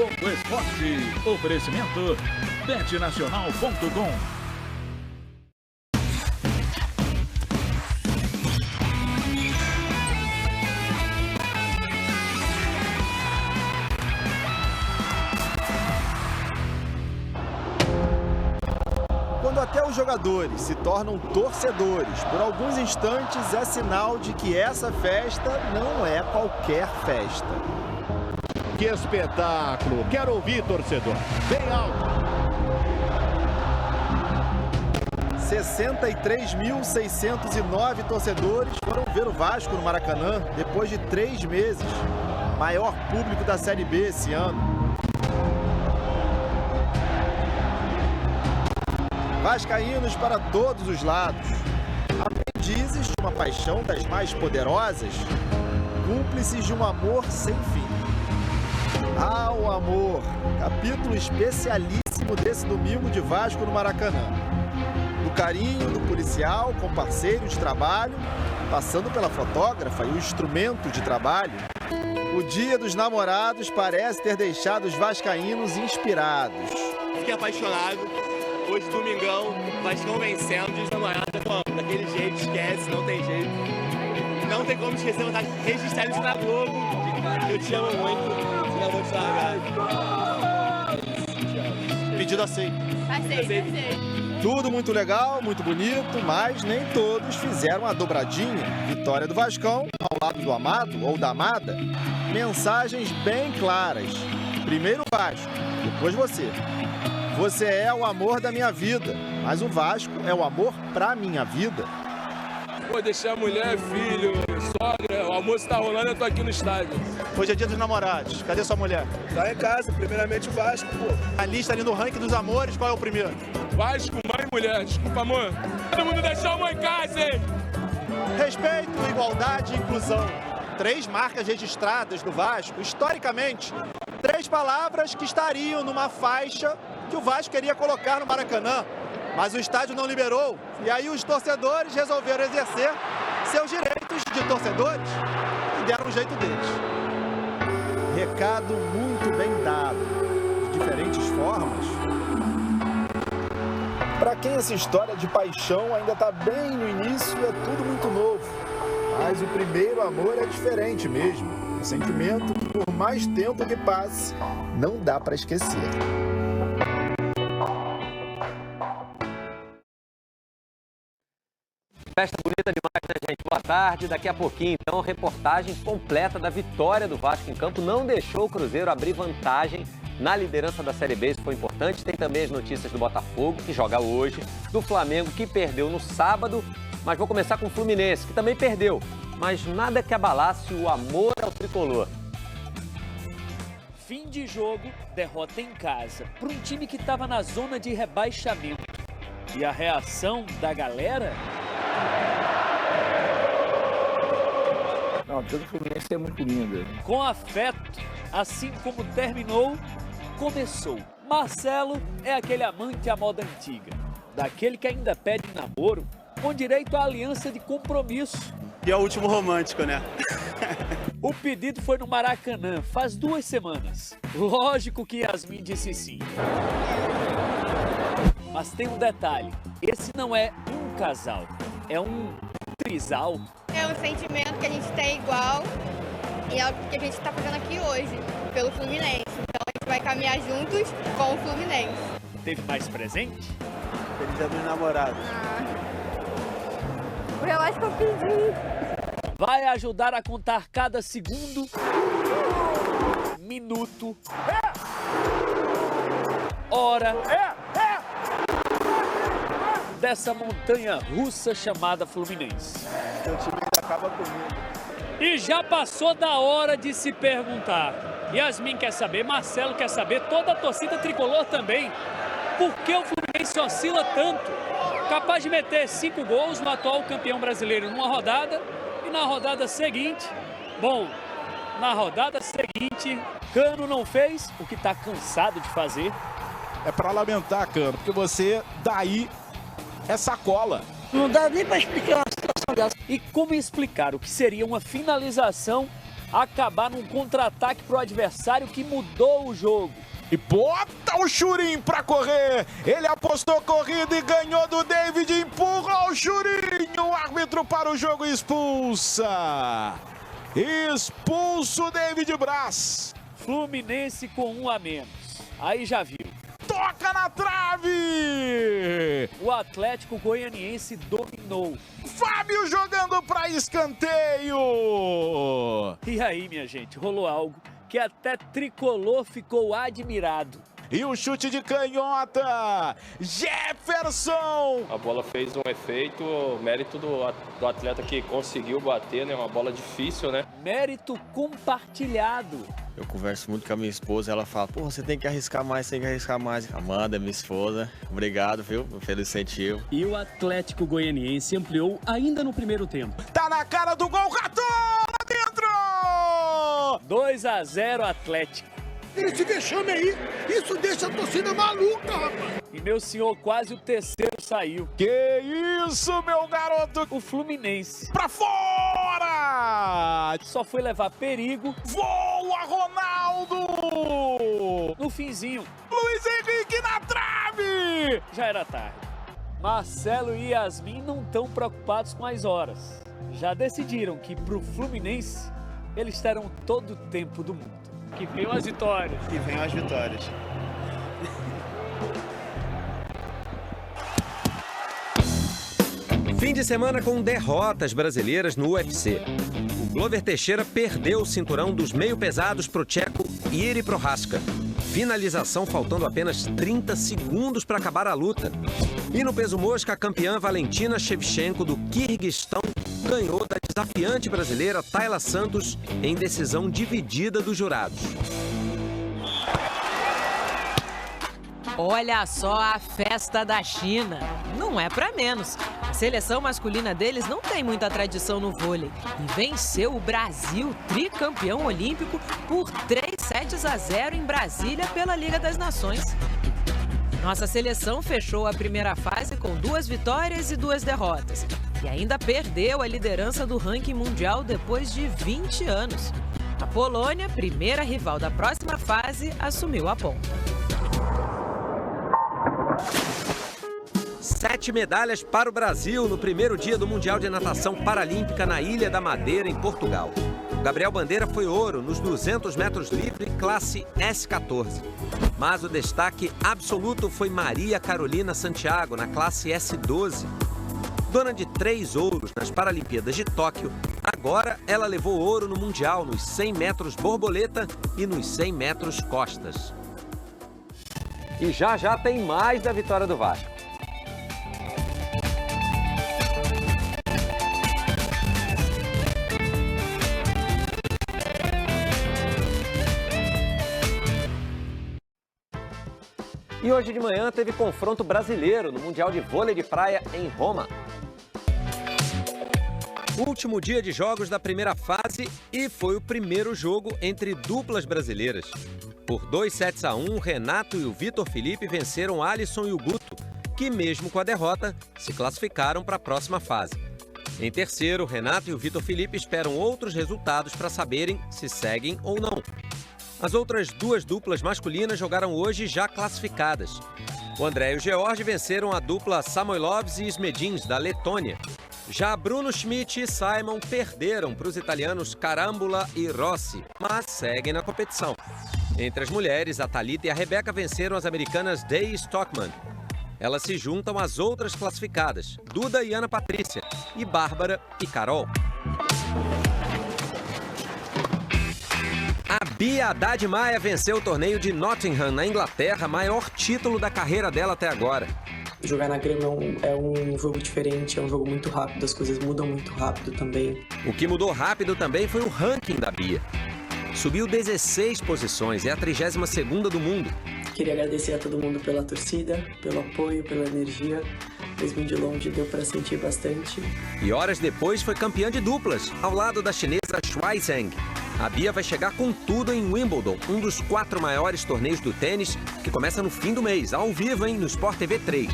Globo Esporte. Oferecimento betnacional.com. Quando até os jogadores se tornam torcedores por alguns instantes, é sinal de que essa festa não é qualquer festa. Que espetáculo! Quero ouvir, torcedor. Bem alto. 63.609 torcedores foram ver o Vasco no Maracanã depois de 3 meses. Maior público da Série B esse ano. Vascaínos para todos os lados. Aprendizes de uma paixão das mais poderosas. Cúmplices de um amor sem fim. Ah, o amor! Capítulo especialíssimo desse domingo de Vasco no Maracanã. Do carinho do policial com parceiro de trabalho, passando pela fotógrafa e o instrumento de trabalho. O Dia dos Namorados parece ter deixado os vascaínos inspirados. Fiquei apaixonado. Hoje, domingão, Vascão vencendo, Dia dos Namorados, daquele jeito, esquece, não tem jeito. Não tem como esquecer, vou estar registrado isso na Globo. Eu te amo muito, não vou te largar. Pedido aceito. Aceito. Tudo muito legal, muito bonito, mas nem todos fizeram a dobradinha. Vitória do Vascão, ao lado do amado ou da amada. Mensagens bem claras. Primeiro o Vasco, depois você. Você é o amor da minha vida, mas o Vasco é o amor pra minha vida. Vou deixar mulher, filho, sogra, o almoço tá rolando, eu tô aqui no estádio. Hoje é Dia dos Namorados, cadê sua mulher? Tá em casa, primeiramente o Vasco, pô. A lista ali no ranking dos amores, qual é o primeiro? Vasco, mãe e mulher, desculpa, amor. Todo mundo deixou a mãe em casa, hein? Respeito, igualdade e inclusão. 3 marcas registradas do Vasco, historicamente. 3 palavras que estariam numa faixa que o Vasco queria colocar no Maracanã, mas o estádio não liberou. E aí os torcedores resolveram exercer seus direitos de torcedores e deram um jeito deles. Recado muito bem dado, de diferentes formas. Para quem essa história de paixão ainda está bem no início, é tudo muito novo. Mas o primeiro amor é diferente mesmo. Um sentimento que, por mais tempo que passe, não dá para esquecer. Festa bonita demais, né, gente? Boa tarde. Daqui a pouquinho, então, reportagem completa da vitória do Vasco em campo. Não deixou o Cruzeiro abrir vantagem na liderança da Série B. Isso foi importante. Tem também as notícias do Botafogo, que joga hoje, do Flamengo, que perdeu no sábado. Mas vou começar com o Fluminense, que também perdeu. Mas nada que abalasse o amor ao tricolor. Fim de jogo, derrota em casa, para um time que estava na zona de rebaixamento. E a reação da galera? Não, todo Fluminense é muito lindo. Com afeto, assim como terminou, começou. Marcelo é aquele amante à moda antiga, daquele que ainda pede namoro, com direito à aliança de compromisso. E é o último romântico, né? O pedido foi no Maracanã, faz 2 semanas. Lógico que Yasmin disse sim. Mas tem um detalhe, esse não é um casal, é um trisal. É um sentimento que a gente tem igual e é o que a gente está fazendo aqui hoje, pelo Fluminense. Então a gente vai caminhar juntos com o Fluminense. Teve mais presente? Feliz Dia dos Namorados. O relógio que eu pedi. Vai ajudar a contar cada segundo, minuto, hora dessa montanha russa chamada Fluminense. Seu time ainda acaba comigo. E já passou da hora de se perguntar. Yasmin quer saber, Marcelo quer saber, toda a torcida tricolor também. Por que o Fluminense oscila tanto? Capaz de meter 5 gols no atual campeão brasileiro numa rodada e na rodada seguinte, Cano não fez o que está cansado de fazer. É para lamentar, Cano, porque você daí é sacola. Não dá nem para explicar uma situação dessa. E como explicar o que seria uma finalização acabar num contra-ataque pro adversário que mudou o jogo. E bota o Churin pra correr. Ele apostou corrida e ganhou do David. Empurrou o Churin. O árbitro para o jogo e expulsa. Expulso o David Braz. Fluminense com 1 a menos. Aí já viu. Toca na trave. O Atlético Goianiense dominou. Fábio jogando para escanteio. E aí, minha gente, rolou algo que até Tricolor ficou admirado. E o chute de canhota, Jefferson! A bola fez um efeito, mérito do atleta que conseguiu bater, né? Uma bola difícil, né? Mérito compartilhado. Eu converso muito com a minha esposa, ela fala, pô, você tem que arriscar mais, tem que arriscar mais. Amanda, minha esposa, obrigado, viu, pelo incentivo. E o Atlético Goianiense ampliou ainda no primeiro tempo. Tá na cara do gol, Raton, lá dentro! 2 a 0 Atlético. Esse vexame aí, isso deixa a torcida maluca, rapaz. E meu senhor, quase o terceiro saiu. Que isso, meu garoto? O Fluminense. Pra fora! Só foi levar perigo. Voa, Ronaldo! No finzinho. Luiz Henrique na trave! Já era tarde. Marcelo e Yasmin não estão preocupados com as horas. Já decidiram que pro Fluminense eles terão todo o tempo do mundo. Que venham as vitórias. Que venham as vitórias. Fim de semana com derrotas brasileiras no UFC. O Glover Teixeira perdeu o cinturão dos meio pesados pro tcheco Jiří Procházka. Finalização faltando apenas 30 segundos para acabar a luta. E no peso mosca, a campeã Valentina Shevchenko do Quirguistão ganhou da desafiante brasileira Taila Santos em decisão dividida dos jurados. Olha só a festa da China. Não é pra menos. A seleção masculina deles não tem muita tradição no vôlei e venceu o Brasil, tricampeão olímpico, por 3-0 em Brasília pela Liga das Nações. Nossa seleção fechou a primeira fase com 2 vitórias e 2 derrotas. E ainda perdeu a liderança do ranking mundial depois de 20 anos. A Polônia, primeira rival da próxima fase, assumiu a ponta. 7 medalhas para o Brasil no primeiro dia do Mundial de Natação Paralímpica na Ilha da Madeira, em Portugal. O Gabriel Bandeira foi ouro nos 200 metros livre, classe S14. Mas o destaque absoluto foi Maria Carolina Santiago, na classe S12. Dona de 3 ouros nas Paralimpíadas de Tóquio, agora ela levou ouro no Mundial nos 100 metros borboleta e nos 100 metros costas. E já tem mais da vitória do Vasco. E hoje de manhã teve confronto brasileiro no Mundial de Vôlei de Praia em Roma. Último dia de jogos da primeira fase e foi o primeiro jogo entre duplas brasileiras. Por 2-1, Renato e o Vitor Felipe venceram Alisson e o Guto, que mesmo com a derrota, se classificaram para a próxima fase. Em terceiro, Renato e o Vitor Felipe esperam outros resultados para saberem se seguem ou não. As outras 2 duplas masculinas jogaram hoje já classificadas. O André e o George venceram a dupla Samoilovs e Smedins, da Letônia. Já Bruno Schmidt e Simon perderam para os italianos Carambula e Rossi, mas seguem na competição. Entre as mulheres, a Thalita e a Rebeca venceram as americanas Day e Stockman. Elas se juntam às outras classificadas, Duda e Ana Patrícia, e Bárbara e Carol. A Bia Haddad Maia venceu o torneio de Nottingham, na Inglaterra, maior título da carreira dela até agora. Jogar na grama é um jogo diferente, é um jogo muito rápido, as coisas mudam muito rápido também. O que mudou rápido também foi o ranking da Bia. Subiu 16 posições, é a 32ª do mundo. Queria agradecer a todo mundo pela torcida, pelo apoio, pela energia. Mesmo de longe deu para sentir bastante. E horas depois foi campeã de duplas, ao lado da chinesa Shuai Zheng. A Bia vai chegar com tudo em Wimbledon, um dos 4 maiores torneios do tênis, que começa no fim do mês, ao vivo, no Sport TV 3.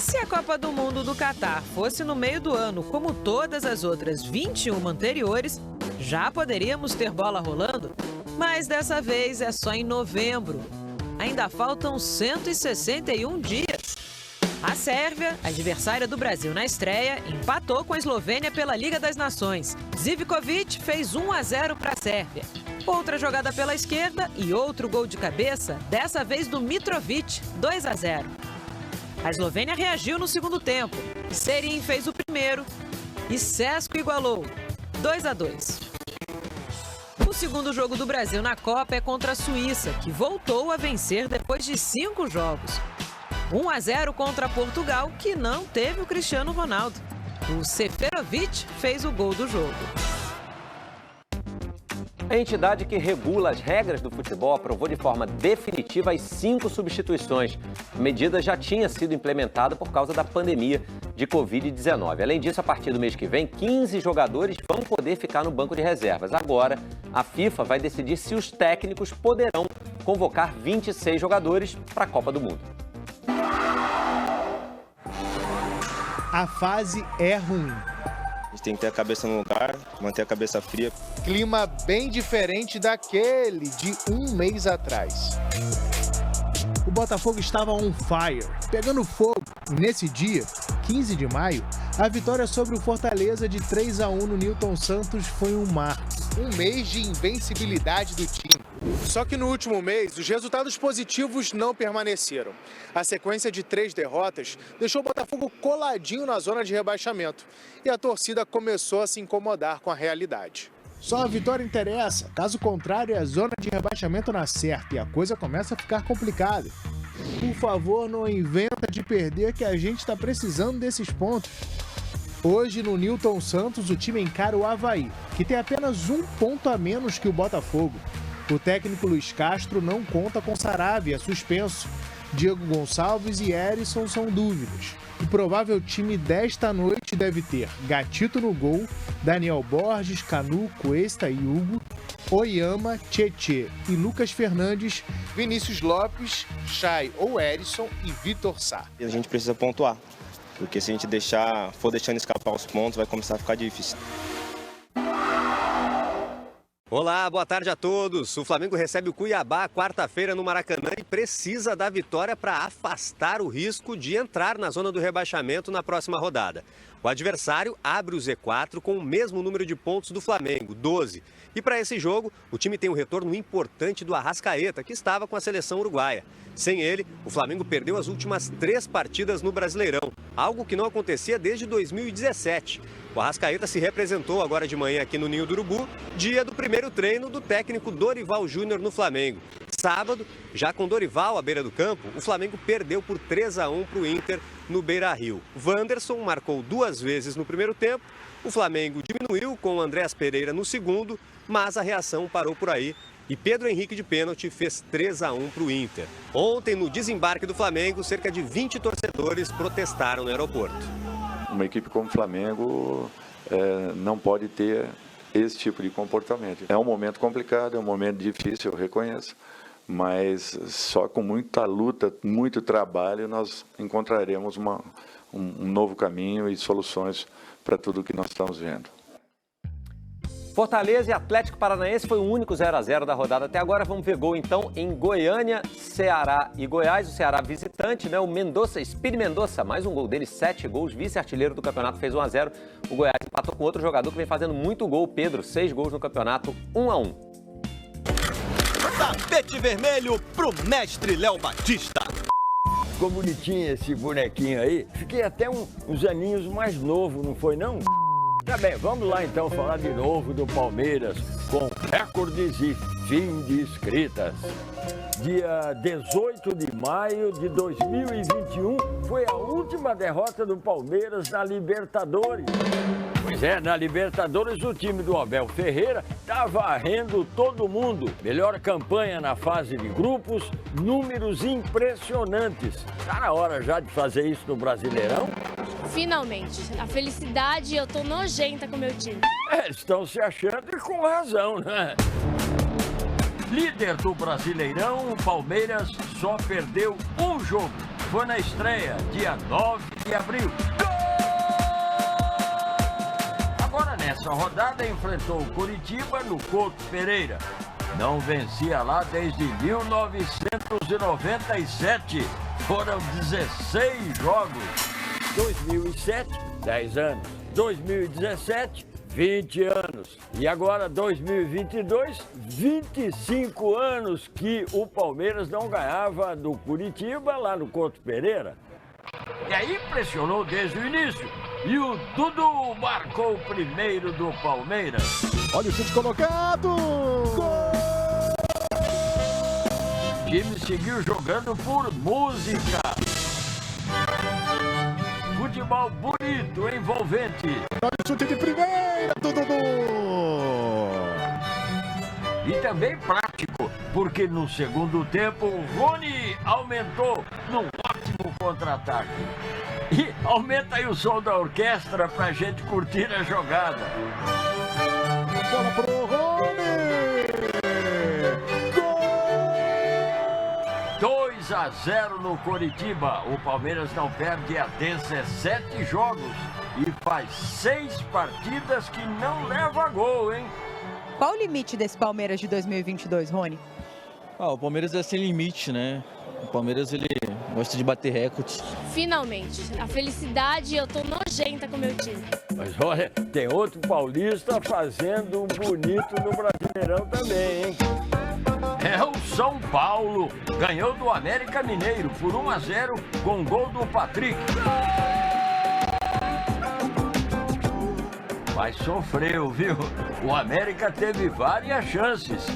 Se a Copa do Mundo do Catar fosse no meio do ano, como todas as outras 21 anteriores, já poderíamos ter bola rolando, mas dessa vez é só em novembro. Ainda faltam 161 dias. A Sérvia, adversária do Brasil na estreia, empatou com a Eslovênia pela Liga das Nações. Zivkovic fez 1-0 para a Sérvia. Outra jogada pela esquerda e outro gol de cabeça, dessa vez do Mitrovic, 2-0. A Eslovênia reagiu no segundo tempo. Serin fez o primeiro e Sesco igualou, 2-2. O segundo jogo do Brasil na Copa é contra a Suíça, que voltou a vencer depois de 5 jogos. 1-0 contra Portugal, que não teve o Cristiano Ronaldo. O Seferovic fez o gol do jogo. A entidade que regula as regras do futebol aprovou de forma definitiva as 5 substituições. A medida já tinha sido implementada por causa da pandemia de Covid-19. Além disso, a partir do mês que vem, 15 jogadores vão poder ficar no banco de reservas. Agora, a FIFA vai decidir se os técnicos poderão convocar 26 jogadores para a Copa do Mundo. A fase é ruim. A gente tem que ter a cabeça no lugar, manter a cabeça fria. Clima bem diferente daquele de um mês atrás. O Botafogo estava on fire, pegando fogo. E nesse dia, 15 de maio, a vitória sobre o Fortaleza de 3-1 no Newton Santos foi um marco. Um mês de invencibilidade do time. Só que no último mês, os resultados positivos não permaneceram. A sequência de 3 derrotas deixou o Botafogo coladinho na zona de rebaixamento. E a torcida começou a se incomodar com a realidade. Só a vitória interessa, caso contrário, a zona de rebaixamento na certa e a coisa começa a ficar complicada. Por favor, não inventa de perder que a gente está precisando desses pontos. Hoje, no Newton Santos, o time encara o Avaí, que tem apenas 1 ponto a menos que o Botafogo. O técnico Luiz Castro não conta com Saravia, suspenso. Diego Gonçalves e Erisson são dúvidas. O provável time desta noite deve ter Gatito no gol, Daniel Borges, Canu, Cuesta e Hugo, Oyama, Tietê e Lucas Fernandes, Vinícius Lopes, Chay ou Erisson e Vitor Sá. A gente precisa pontuar, porque se a gente for deixando escapar os pontos, vai começar a ficar difícil. Olá, boa tarde a todos. O Flamengo recebe o Cuiabá quarta-feira no Maracanã e precisa da vitória para afastar o risco de entrar na zona do rebaixamento na próxima rodada. O adversário abre o Z4 com o mesmo número de pontos do Flamengo, 12. E para esse jogo, o time tem um retorno importante do Arrascaeta, que estava com a seleção uruguaia. Sem ele, o Flamengo perdeu as últimas 3 partidas no Brasileirão, algo que não acontecia desde 2017. O Arrascaeta se representou agora de manhã aqui no Ninho do Urubu, dia do primeiro treino do técnico Dorival Júnior no Flamengo. Sábado, já com Dorival à beira do campo, o Flamengo perdeu por 3-1 para o Inter no Beira-Rio. Wanderson marcou 2 vezes no primeiro tempo, o Flamengo diminuiu com o Andréas Pereira no segundo, mas a reação parou por aí. E Pedro Henrique de pênalti fez 3-1 para o Inter. Ontem, no desembarque do Flamengo, cerca de 20 torcedores protestaram no aeroporto. Uma equipe como o Flamengo não pode ter esse tipo de comportamento. É um momento complicado, é um momento difícil, eu reconheço, mas só com muita luta, muito trabalho, nós encontraremos um novo caminho e soluções para tudo que nós estamos vendo. Fortaleza e Atlético Paranaense foi o único 0-0 da rodada até agora. Vamos ver gol então em Goiânia, Ceará e Goiás. O Ceará visitante, né? O Mendonça, Speed Mendonça, mais um gol dele, 7 gols, vice-artilheiro do campeonato, fez 1-0. O Goiás empatou com outro jogador que vem fazendo muito gol, Pedro, 6 gols no campeonato, 1-1. Tapete vermelho pro mestre Léo Batista. Ficou bonitinho esse bonequinho aí. Fiquei até uns aninhos mais novo, não foi não? Tá bem, vamos lá então falar de novo do Palmeiras com recordes e fim de inscritas. Dia 18 de maio de 2021 foi a última derrota do Palmeiras na Libertadores. Pois é, na Libertadores o time do Abel Ferreira tá varrendo todo mundo. Melhor campanha na fase de grupos, números impressionantes. Tá na hora já de fazer isso no Brasileirão? Finalmente. A felicidade, eu tô nojenta com o meu time. Estão se achando e com razão, né? Líder do Brasileirão, o Palmeiras só perdeu um jogo. Foi na estreia, dia 9 que abriu. Gol! Agora nessa rodada enfrentou o Curitiba no Couto Pereira. Não vencia lá desde 1997. Foram 16 jogos. 2007, 10 anos. 2017, 20 anos. E agora 2022, 25 anos que o Palmeiras não ganhava do Curitiba lá no Couto Pereira. E aí pressionou desde o início. E o Dudu marcou o primeiro do Palmeiras. Olha o chute colocado! Gol! O time seguiu jogando por música. Futebol bonito, envolvente. Olha o chute de primeira do Dudu! E também prático, porque no segundo tempo o Rony aumentou num ótimo contra-ataque. E aumenta aí o som da orquestra pra gente curtir a jogada. Bola pro Rony! Gol! 2-0 no Coritiba. O Palmeiras não perde há 17 jogos e faz 6 partidas que não leva gol, hein? Qual o limite desse Palmeiras de 2022, Rony? O Palmeiras é sem limite, né? O Palmeiras, ele gosta de bater recordes. Finalmente, a felicidade, eu tô nojenta com o meu time. Mas olha, tem outro paulista fazendo um bonito no Brasileirão também, hein? É o São Paulo, ganhou do América Mineiro por 1-0 com gol do Patrick. Mas sofreu, viu? O América teve várias chances.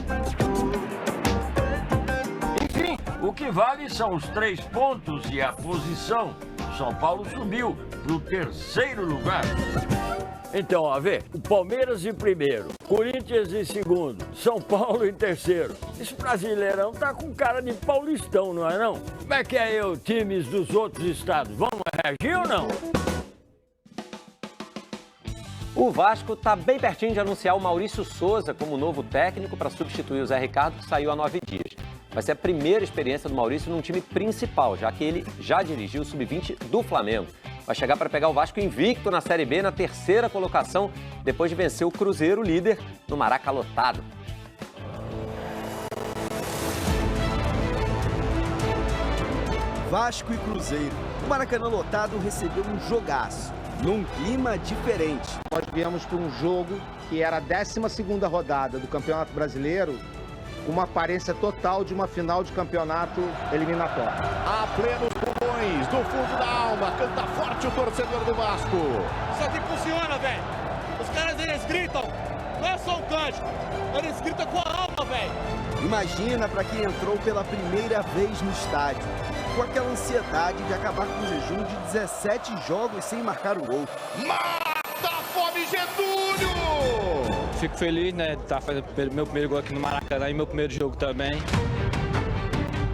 Enfim, o que vale são os 3 pontos e a posição. O São Paulo subiu para o 3º lugar. Então, ó, vê, o Palmeiras em primeiro, Corinthians em segundo, São Paulo em terceiro. Esse Brasileirão tá com cara de paulistão, não é não? Como é que é o times dos outros estados? Vamos reagir ou não? O Vasco está bem pertinho de anunciar o Maurício Souza como novo técnico para substituir o Zé Ricardo, que saiu há 9 dias. Vai ser a primeira experiência do Maurício num time principal, já que ele já dirigiu o Sub-20 do Flamengo. Vai chegar para pegar o Vasco invicto na Série B, na 3ª colocação, depois de vencer o Cruzeiro, líder, no Maraca lotado. Vasco e Cruzeiro. O Maracanã lotado recebeu um jogaço, num clima diferente. Nós viemos para um jogo que era a 12ª rodada do Campeonato Brasileiro, com uma aparência total de uma final de campeonato eliminatório. A plenos pulmões, do fundo da alma, canta forte o torcedor do Vasco. Isso aqui funciona, velho. Os caras, eles gritam, não é só um cântico, eles gritam com a alma, velho. Imagina para quem entrou pela primeira vez no estádio, com aquela ansiedade de acabar com o jejum de 17 jogos sem marcar um gol. Mata a fome, Getúlio! Fico feliz, né, de estar fazendo meu primeiro gol aqui no Maracanã e meu primeiro jogo também.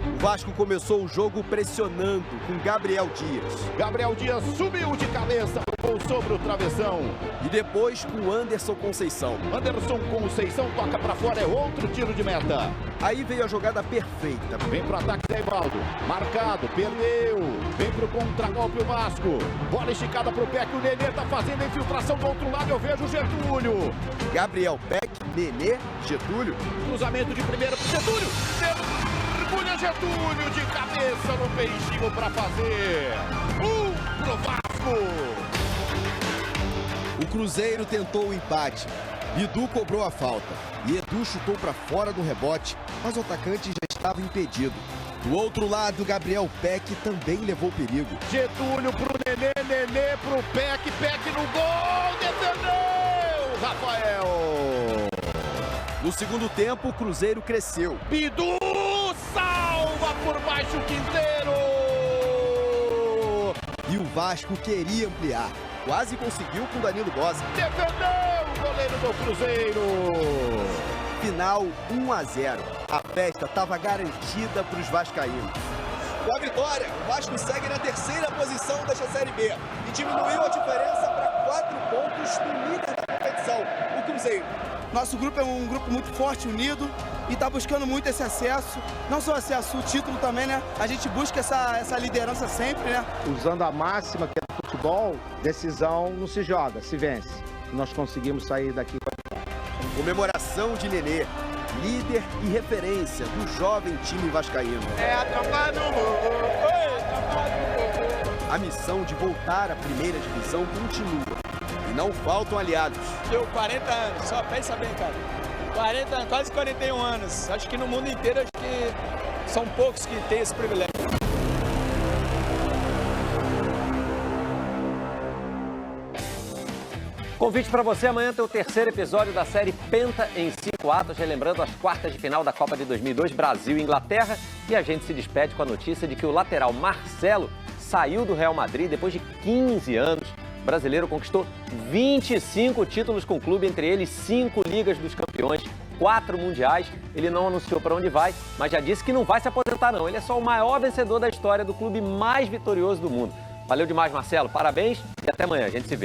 O Vasco começou o jogo pressionando com Gabriel Dias. Gabriel Dias subiu de cabeça, gol sobre o travessão. E depois com Anderson Conceição. Anderson Conceição toca pra fora, é outro tiro de meta. Aí veio a jogada perfeita. Vem pro ataque Zé Ivaldo, marcado, perdeu. Vem pro contragolpe o Vasco. Bola esticada pro Peck, o Nenê tá fazendo a infiltração do outro lado, eu vejo o Getúlio. Gabriel, Peck, Nenê, Getúlio. Cruzamento de primeira pro Getúlio. Mergulha Getúlio de cabeça no peixinho pra fazer. Pro Vasco. O Cruzeiro tentou o empate. Bidu cobrou a falta e Edu chutou para fora do rebote, mas o atacante já estava impedido. Do outro lado, Gabriel Peck também levou perigo. Getúlio pro Nenê, Nenê pro Peck, Peck no gol, defendeu, Rafael. No segundo tempo, o Cruzeiro cresceu. Bidu salva por baixo o Quinteiro. E o Vasco queria ampliar. Quase conseguiu com Danilo Bosa. Defendeu o goleiro do Cruzeiro. Final 1-0. A festa estava garantida para os vascaínos. Com a vitória, o Vasco segue na 3ª posição desta Série B e diminuiu a diferença para 4 pontos do líder da competição, o Cruzeiro. Nosso grupo é um grupo muito forte, unido, e está buscando muito esse acesso. Não só acesso, o título também, né? A gente busca essa liderança sempre, né? Usando a máxima que é futebol, decisão não se joga, se vence. Nós conseguimos sair daqui. Comemoração de Nenê, líder e referência do jovem time vascaíno. É a tropa do A missão de voltar à primeira divisão continua. E não faltam aliados. Deu 40 anos, só pensa bem, cara. 40, quase 41 anos. Acho que no mundo inteiro, acho que são poucos que têm esse privilégio. Convite para você amanhã ter o terceiro episódio da série Penta em 5 atos, relembrando as quartas de final da Copa de 2002, Brasil e Inglaterra. E a gente se despede com a notícia de que o lateral Marcelo saiu do Real Madrid depois de 15 anos. O brasileiro conquistou 25 títulos com o clube, entre eles 5 Ligas dos Campeões, 4 Mundiais. Ele não anunciou para onde vai, mas já disse que não vai se aposentar não. Ele é só o maior vencedor da história do clube mais vitorioso do mundo. Valeu demais, Marcelo. Parabéns e até amanhã. A gente se vê.